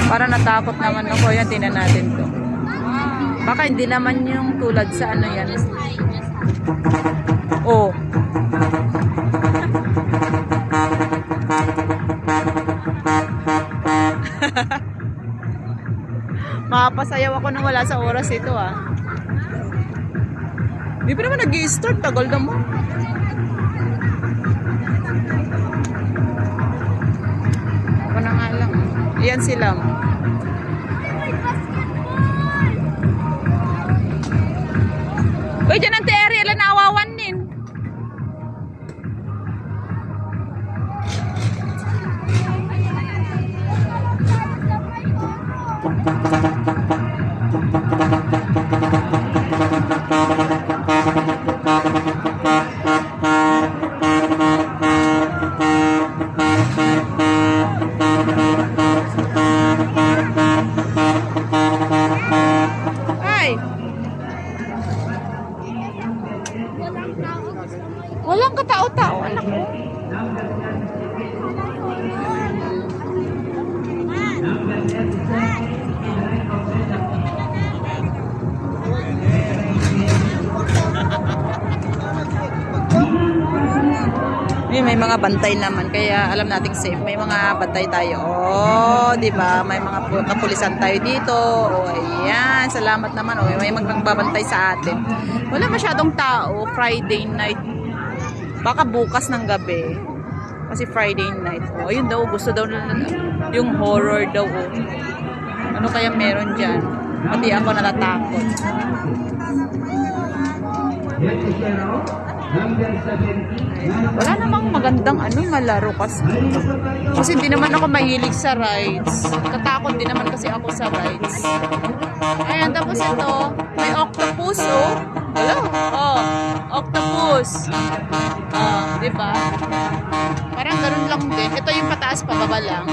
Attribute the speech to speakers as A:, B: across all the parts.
A: Para natakot naman ako. Yan, tinan natin to. Baka hindi naman yung tulad sa ano yan. Oh. Mapasayaw ako nang wala sa oras ito ah. Hindi pa naman nag-i-start. Tagal na mo. Ako na nga lang. Iyan sila. Uy, dyan ang Terry. Alam na awawan din. Walang katao-tao, anak ko. May mga bantay naman, kaya alam nating safe. May mga bantay tayo. Oh, di ba? May mga kapulisan tayo dito. Oh, ayan. Salamat naman. Oh, may magbabantay sa atin. Wala masyadong tao. Friday night. Baka bukas ng gabi. Kasi Friday night. Oh, ayun daw. Gusto daw na yung horror daw. Oh. Ano kaya meron dyan? Pati ako natatakot. Wala namang magandang malaro kasi hindi naman ako mahilig sa rides. Tatakot din naman kasi ako sa rides. Ayan, tapos ito, may octopus, oh. Hello? Oh, octopus. Diba? Parang ganun lang din. Ito yung pataas, pababa lang.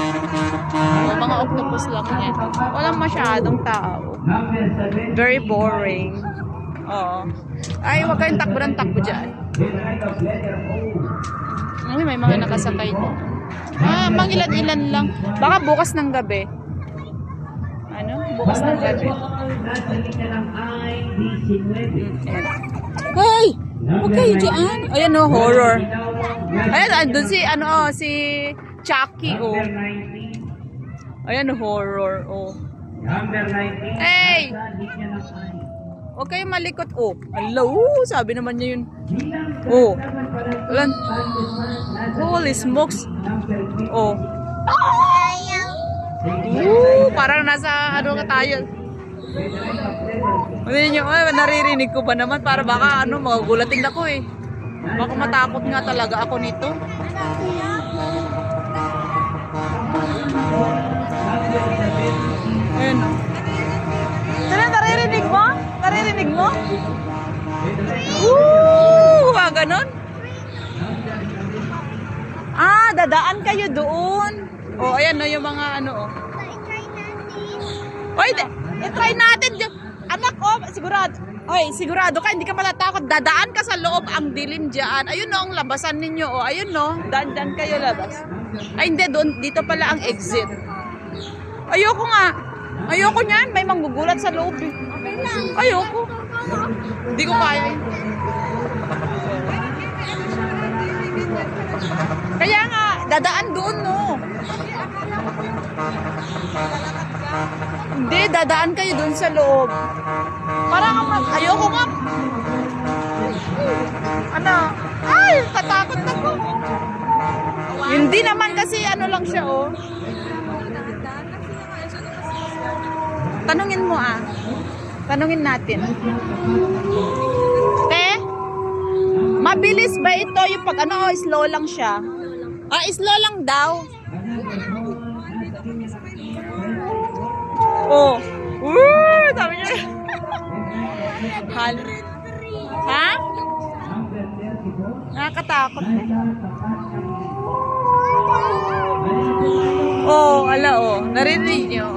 A: Oh, mga octopus lang yan. Walang masyadong tao. Very boring. Oo. Ay, huwag kayong takbo ng takbo dyan. Ay, may mga nakasakay doon. Mangilan-ilan lang. Baka bukas ng gabi. Ano? Bukas ng gabi. Hey! Huwag kayo dyan. Ayan o, horror. Ayan, doon si, si Chucky, oh. Ayan, horror, oh. Hey! Huwag kayo malikot. Oh, hello. Sabi naman niya yun. Oh. Ulan. Holy smokes. Oh. Parang nasa ano ka tayo. Naririnig ko ba naman? Para baka magugulatin ako eh. Baka matakot nga talaga ako nito. Ayun o. Naririnig mo? Naririnig mo? Ganon? Dadaan kayo doon. Oh, ayan no, yung mga oh. Oy, i-try natin. Anak, sigurado. Oy, sigurado ka, hindi ka matatakot. Dadaan ka sa loob, ang dilim dyan. Ayun no, ang labasan ninyo. Oh, ayun no, daan kayo labas. Ay, hindi, doon, dito pala ang exit. Ayoko nga. Ayoko niyan, may manggugulat sa loob eh. Ayoko. Hindi ko kaya yun. Kaya nga, dadaan doon, no? Hindi, dadaan kayo doon sa loob. Parang ayoko nga. Ay, tatakot na ko. Hindi naman kasi lang siya, oh. Tanungin mo Tanungin natin. Mabilis ba ito yung pag slow lang siya? Slow lang daw. Oh. Sabi niya. Ha? Nakakatakot. Oh, narinig niyo.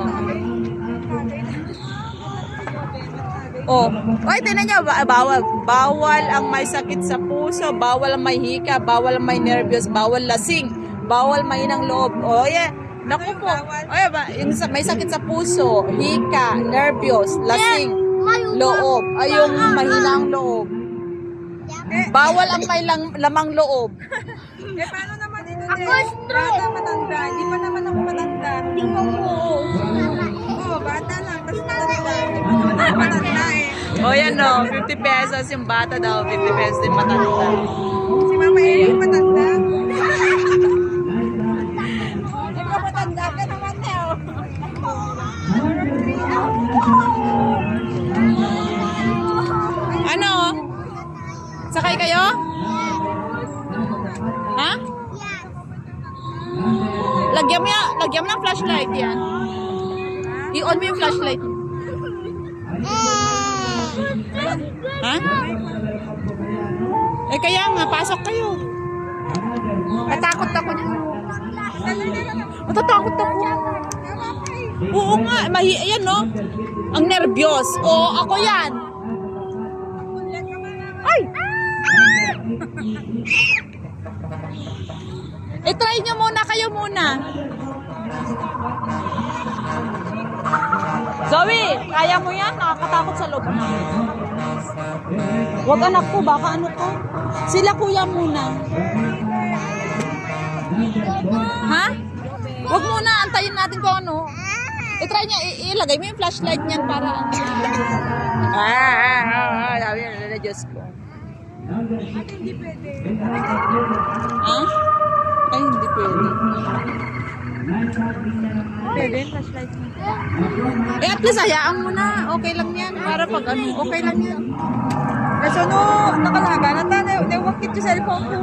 A: Oy, tinan niyo, bawal ang may sakit sa puso, bawal ang may hika, bawal ang may nervyos, bawal lasing, bawal mainang loob. Oh, yeah. Naku po. Ay, ba, may sakit sa puso, hika, nervyos, lasing, loob. Ay, yung mahinang loob. Bawal ang may lamang loob.
B: Paano naman ito? Bata, matanda. Hindi pa naman ako matanda.
C: Tingnan mo.
B: Oo, bata lang. Tapos matanda. Hindi pa naman ako matanda eh.
A: O yan o, 50 pesos yung bata daw, 50 pesos yung matanda.
B: Si Mama Eli, matanda. Ikaw matanda ka naman Neo.
A: Ano? Sakay kayo? Ha? Lagyan mo ng flashlight yan. I-on mo yung flashlight. Ha? Eh kaya nga, pasok kayo. Natakot ako niya. Matatakot ako. Oo nga, ayan no. Ang nervyos. Oo, ako yan. Ay! I-try nyo muna, kayo muna. Zoe, kaya mo yan? Nakakatakot sa loob. Huwag anak ko, baka ano ko. Sila kuya muna. Ha? Huwag muna, antayin natin kung ano. I-try niya, ilagay mo yung flashlight niyan para... Sabi na, Diyos ko.
B: Hindi pwede.
A: Ha? Ay, hindi pwede.
B: Pwede, flashlight mo.
A: Eh, at least hayaan mo na. Okay lang yan. Para pag ano, okay lang yan.
B: Kasi ano, nakalaga na ta, nawakit yung cellphone ko.